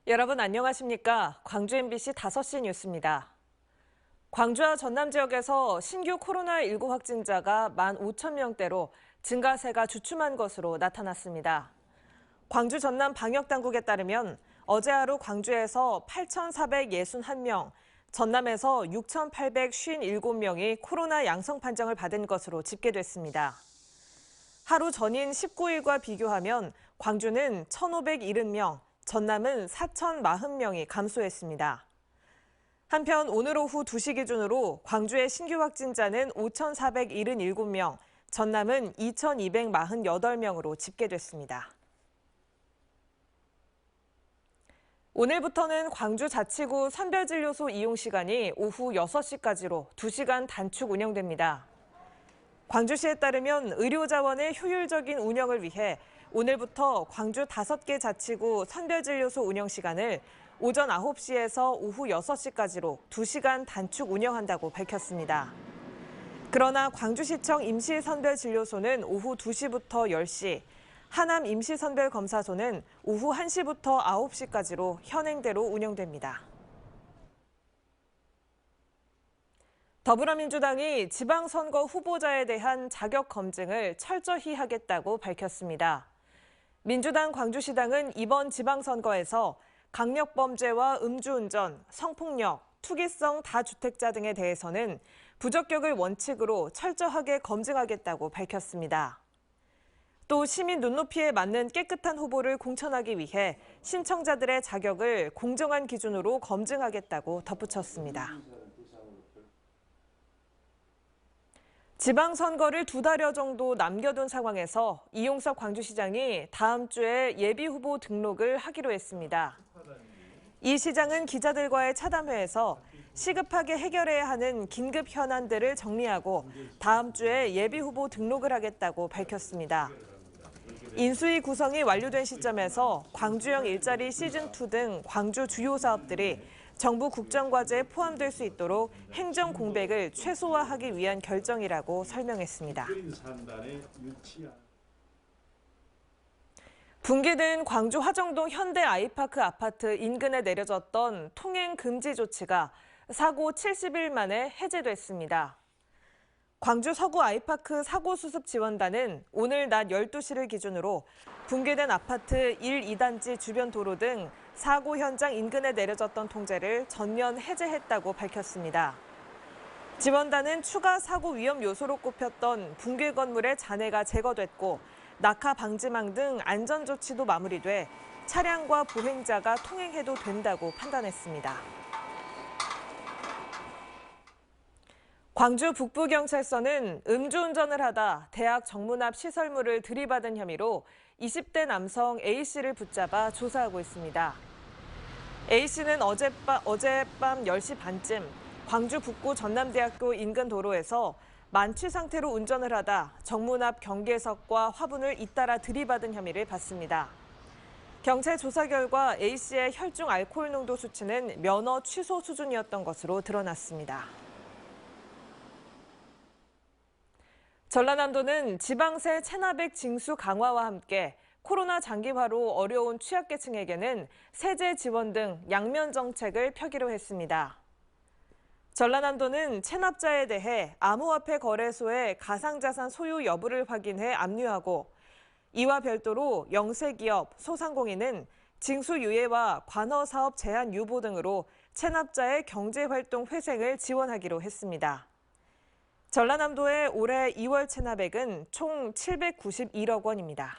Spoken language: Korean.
여러분 안녕하십니까? 광주 MBC 5시 뉴스입니다. 광주와 전남 지역에서 신규 코로나19 확진자가 15,000명대로 증가세가 주춤한 것으로 나타났습니다. 광주 전남 방역당국에 따르면 어제 하루 광주에서 8,461명, 전남에서 6,857명이 코로나 양성 판정을 받은 것으로 집계됐습니다. 하루 전인 19일과 비교하면 광주는 1,570명, 전남은 4,040명이 감소했습니다. 한편 오늘 오후 2시 기준으로 광주의 신규 확진자는 5,477명, 전남은 2,248명으로 집계됐습니다. 오늘부터는 광주 자치구 선별진료소 이용 시간이 오후 6시까지로 2시간 단축 운영됩니다. 광주시에 따르면 의료자원의 효율적인 운영을 위해 오늘부터 광주 5개 자치구 선별진료소 운영 시간을 오전 9시에서 오후 6시까지로 2시간 단축 운영한다고 밝혔습니다. 그러나 광주시청 임시선별진료소는 오후 2시부터 10시, 하남 임시선별검사소는 오후 1시부터 9시까지로 현행대로 운영됩니다. 더불어민주당이 지방선거 후보자에 대한 자격 검증을 철저히 하겠다고 밝혔습니다. 민주당 광주시당은 이번 지방선거에서 강력범죄와 음주운전, 성폭력, 투기성 다주택자 등에 대해서는 부적격을 원칙으로 철저하게 검증하겠다고 밝혔습니다. 또 시민 눈높이에 맞는 깨끗한 후보를 공천하기 위해 신청자들의 자격을 공정한 기준으로 검증하겠다고 덧붙였습니다. 지방선거를 2달여 정도 남겨둔 상황에서 이용섭 광주시장이 다음 주에 예비후보 등록을 하기로 했습니다. 이 시장은 기자들과의 차담회에서 시급하게 해결해야 하는 긴급 현안들을 정리하고 다음 주에 예비후보 등록을 하겠다고 밝혔습니다. 인수위 구성이 완료된 시점에서 광주형 일자리 시즌2 등 광주 주요 사업들이 정부 국정과제에 포함될 수 있도록 행정 공백을 최소화하기 위한 결정이라고 설명했습니다. 붕괴된 광주 화정동 현대 아이파크 아파트 인근에 내려졌던 통행 금지 조치가 사고 70일 만에 해제됐습니다. 광주 서구 아이파크 사고수습지원단은 오늘 낮 12시를 기준으로 붕괴된 아파트 1, 2단지 주변 도로 등 사고 현장 인근에 내려졌던 통제를 전면 해제했다고 밝혔습니다. 지원단은 추가 사고 위험 요소로 꼽혔던 붕괴 건물의 잔해가 제거됐고 낙하 방지망 등 안전 조치도 마무리돼 차량과 보행자가 통행해도 된다고 판단했습니다. 광주 북부경찰서는 음주운전을 하다 대학 정문 앞 시설물을 들이받은 혐의로 20대 남성 A씨를 붙잡아 조사하고 있습니다. A씨는 어젯밤 10시 반쯤 광주 북구 전남대학교 인근 도로에서 만취 상태로 운전을 하다 정문 앞 경계석과 화분을 잇따라 들이받은 혐의를 받습니다. 경찰 조사 결과 A씨의 혈중 알코올 농도 수치는 면허 취소 수준이었던 것으로 드러났습니다. 전라남도는 지방세 체납액 징수 강화와 함께 코로나 장기화로 어려운 취약계층에게는 세제 지원 등 양면 정책을 펴기로 했습니다. 전라남도는 체납자에 대해 암호화폐 거래소의 가상자산 소유 여부를 확인해 압류하고 이와 별도로 영세기업, 소상공인은 징수 유예와 관어사업 제한 유보 등으로 체납자의 경제활동 회생을 지원하기로 했습니다. 전라남도의 올해 2월 체납액은 총 791억 원입니다.